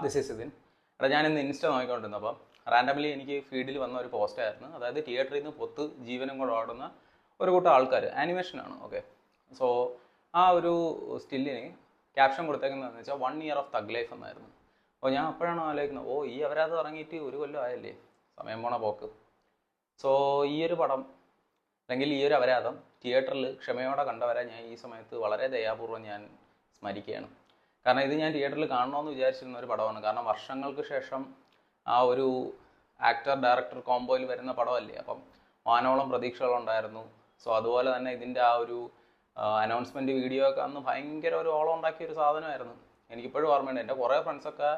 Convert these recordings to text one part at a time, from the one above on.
This is ഇതിൻ. എടാ ഞാനിന്ന് ഇൻസ്റ്റ നോക്കിക്കൊണ്ടിരുന്നപ്പം റാൻഡംലി എനിക്ക് ഫീഡിൽ വന്ന ഒരു പോസ്റ്റായിരുന്നു. അതായത് തിയേറ്ററിൽ നിന്ന് പൊത്ത് ജീവനും കൂടെ ഓടുന്ന ഒരു കൂട്ടം ആൾക്കാർ, ആനിമേഷനാണ്. ഓക്കെ, സോ ആ ഒരു സ്റ്റില്ലിന് ക്യാപ്ഷൻ കൊടുത്തേക്കുന്നതെന്ന് വെച്ചാൽ 1 year ഓഫ് തഗ് ലൈഫ് എന്നായിരുന്നു. അപ്പോൾ ഞാൻ അപ്പോഴാണ് ആലോചിക്കുന്നത്, ഈ അവരത് ഇറങ്ങിയിട്ട് 1 കൊല്ലം ആയല്ലേ, സമയം പോണ പോക്ക്. സോ ഈ ഒരു പടം അല്ലെങ്കിൽ ഈ ഒരു അപരാധം തിയേറ്ററിൽ ക്ഷമയോടെ കണ്ടവരെ ഞാൻ ഈ സമയത്ത് വളരെ ദയാപൂർവ്വം ഞാൻ സ്മരിക്കുകയാണ്. കാരണം ഇത് ഞാൻ തിയേറ്ററിൽ കാണണമെന്ന് വിചാരിച്ചിരുന്ന ഒരു പടമാണ്. കാരണം വർഷങ്ങൾക്ക് ശേഷം ആ ഒരു ആക്ടർ ഡയറക്ടർ കോംബോയിൽ വരുന്ന പടമല്ലേ, അപ്പം വാനോളം പ്രതീക്ഷകളുണ്ടായിരുന്നു. സോ അതുപോലെ തന്നെ ഇതിൻ്റെ ആ ഒരു അനൗൺസ്മെൻറ്റ് വീഡിയോ ഒക്കെ അന്ന് ഭയങ്കര ഒരു ഓളം ഉണ്ടാക്കിയ ഒരു സാധനമായിരുന്നു. എനിക്കിപ്പോഴും ഓർമ്മയുണ്ട്. എൻ്റെ കുറേ ഫ്രണ്ട്സൊക്കെ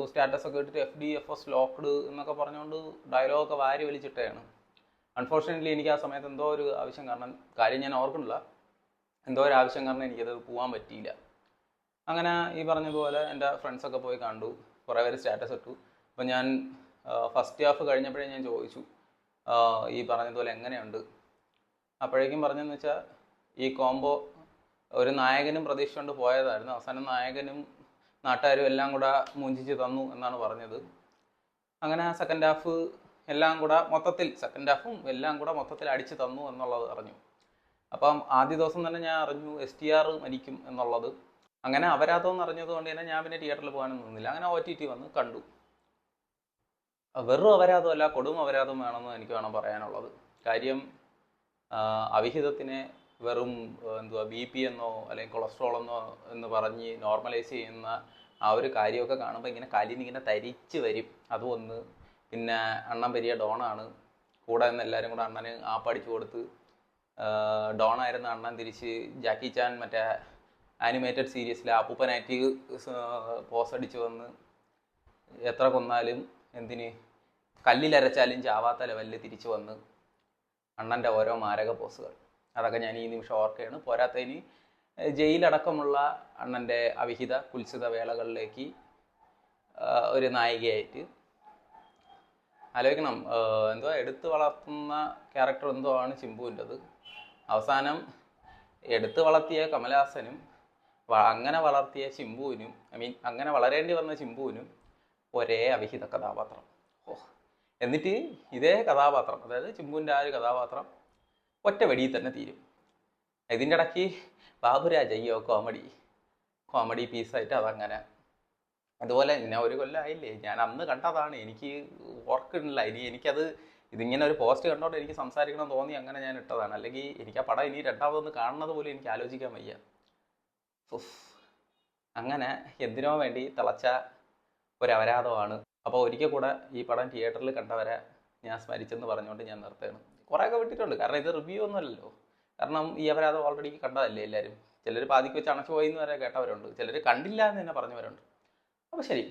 സ്റ്റാറ്റസൊക്കെ ഇട്ടിട്ട് FDFS ലോക്ക്ഡ് എന്നൊക്കെ പറഞ്ഞുകൊണ്ട് ഡയലോഗൊക്കെ വാരി വലിച്ചിട്ടാണ്. അൺഫോർച്ചുനേറ്റ്ലി എനിക്ക് ആ സമയത്ത് എന്തോ ഒരു ആവശ്യം കാരണം, കാര്യം ഞാൻ ഓർക്കുന്നില്ല, എന്തോ ഒരു ആവശ്യം കാരണം എനിക്കത് പോകാൻ പറ്റിയില്ല. അങ്ങനെ ഈ പറഞ്ഞതുപോലെ എൻ്റെ ഫ്രണ്ട്സൊക്കെ പോയി കണ്ടു, കുറേ പേര് സ്റ്റാറ്റസ് ഇട്ടു. അപ്പോൾ ഞാൻ ഫസ്റ്റ് ഹാഫ് കഴിഞ്ഞപ്പോഴേ ഞാൻ ചോദിച്ചു ഈ പറഞ്ഞതുപോലെ എങ്ങനെയുണ്ട്. അപ്പോഴേക്കും പറഞ്ഞതെന്ന് വെച്ചാൽ ഈ കോംബോ ഒരു നായകനും പ്രതീക്ഷിച്ചുകൊണ്ട് പോയതായിരുന്നു. അവസാനം നായകനും നാട്ടുകാരും എല്ലാം കൂടെ മൂഞ്ചിച്ച് തന്നു എന്നാണ് പറഞ്ഞത്. അങ്ങനെ സെക്കൻഡ് ഹാഫ് എല്ലാം കൂടെ മൊത്തത്തിൽ സെക്കൻഡ് ഹാഫും എല്ലാം കൂടെ മൊത്തത്തിൽ അടിച്ച് തന്നു എന്നുള്ളത് അറിഞ്ഞു. അപ്പം ആദ്യ ദിവസം തന്നെ ഞാൻ അറിഞ്ഞു STR മരിക്കും എന്നുള്ളത്. അങ്ങനെ അപരാധം അറിഞ്ഞത് കൊണ്ട് തന്നെ ഞാൻ പിന്നെ തിയേറ്ററിൽ പോകാനൊന്നും നിന്നില്ല. അങ്ങനെ OTT വന്ന് കണ്ടു. വെറും അപരാധമല്ല, കൊടും അപരാധം വേണമെന്ന് എനിക്ക് വേണം പറയാനുള്ളത്. കാര്യം അവിഹിതത്തിനെ വെറും BP എന്നോ അല്ലെങ്കിൽ കൊളസ്ട്രോൾ എന്നോ എന്ന് പറഞ്ഞ് നോർമലൈസ് ചെയ്യുന്ന ആ ഒരു കാര്യമൊക്കെ കാണുമ്പോൾ ഇങ്ങനെ കലിനിങ്ങനെ തരിച്ച് വരും. അതും ഒന്ന്. പിന്നെ അണ്ണൻ പെരിയ ഡോണാണ് കൂടെ നിന്ന് എല്ലാവരും കൂടെ അണ്ണന് ആപ്പടിച്ചു കൊടുത്ത് ഡോണായിരുന്ന അണ്ണൻ തിരിച്ച് ജാക്കി ചാൻ മറ്റേ ആനിമേറ്റഡ് സീരീസിലെ അപ്പൂപ്പനായിട്ട് പോസ് അടിച്ച് വന്ന് എത്ര കൊന്നാലും എന്തിന് കല്ലിലരച്ചാലും ചാവാത്ത ലെവലിൽ തിരിച്ചു വന്ന് അണ്ണൻ്റെ ഓരോ മാരക പോസുകൾ, അതൊക്കെ ഞാൻ ഈ നിമിഷം ഓർക്കുകയാണ്. പോരാത്തതിന് ജയിലടക്കമുള്ള അണ്ണൻ്റെ അവിഹിത കുൽസിത വേളകളിലേക്ക് ഒരു നായികയായിട്ട് ആലോചിക്കണം. എടുത്ത് വളർത്തുന്ന ക്യാരക്ടർ എന്തോ ആണ് ചിമ്പുവിൻ്റെത്. അവസാനം എടുത്ത് വളർത്തിയ കമലഹാസനും അങ്ങനെ വളർത്തിയ ചിമ്പുവിനും, അങ്ങനെ വളരേണ്ടി വന്ന ചിമ്പുവിനും ഒരേ അവിഹിത കഥാപാത്രം. എന്നിട്ട് ഇതേ കഥാപാത്രം, അതായത് ചിമ്പുവിൻ്റെ ആ ഒരു കഥാപാത്രം ഒറ്റ വെടിയിൽ തന്നെ തീരും. ഇതിൻ്റെ ഇടയ്ക്ക് ബാബുരാജ് അയ്യോ കോമഡി പീസായിട്ട് അതങ്ങനെ. അതുപോലെ എന്നെ 1 കൊല്ലം ആയില്ലേ, ഞാൻ അന്ന് കണ്ടതാണ്, എനിക്ക് ഓർക്കുന്നില്ല. ഇതിങ്ങനെ ഒരു പോസ്റ്റ് കണ്ടോണ്ട് എനിക്ക് സംസാരിക്കണം തോന്നി, അങ്ങനെ ഞാൻ ഇട്ടതാണ്. അല്ലെങ്കിൽ എനിക്ക് ആ പടം ഇനി രണ്ടാമതൊന്ന് കാണുന്നത് പോലും എനിക്ക് ആലോചിക്കാൻ വയ്യ. അങ്ങനെ എന്തിനോ വേണ്ടി തിളച്ച ഒരപരാധമാണ്. അപ്പോൾ ഒരിക്കൽ കൂടെ ഈ പടം തിയേറ്ററിൽ കണ്ടവരെ ഞാൻ സ്മരിച്ചെന്ന് പറഞ്ഞുകൊണ്ട് ഞാൻ നിർത്തുകയാണ്. കുറേയൊക്കെ വിട്ടിട്ടുണ്ട്, കാരണം ഇത് റിവ്യൂ ഒന്നും അല്ലല്ലോ. കാരണം ഈ അപരാധം ഓൾറെഡി കണ്ടതല്ലേ എല്ലാവരും. ചിലർ പാതിക്ക് വെച്ച് അണച്ചു പോയി എന്ന് വരെ കേട്ടവരുണ്ട്, ചിലർ കണ്ടില്ല എന്ന് തന്നെ പറഞ്ഞവരുണ്ട്. അപ്പോൾ ശരി.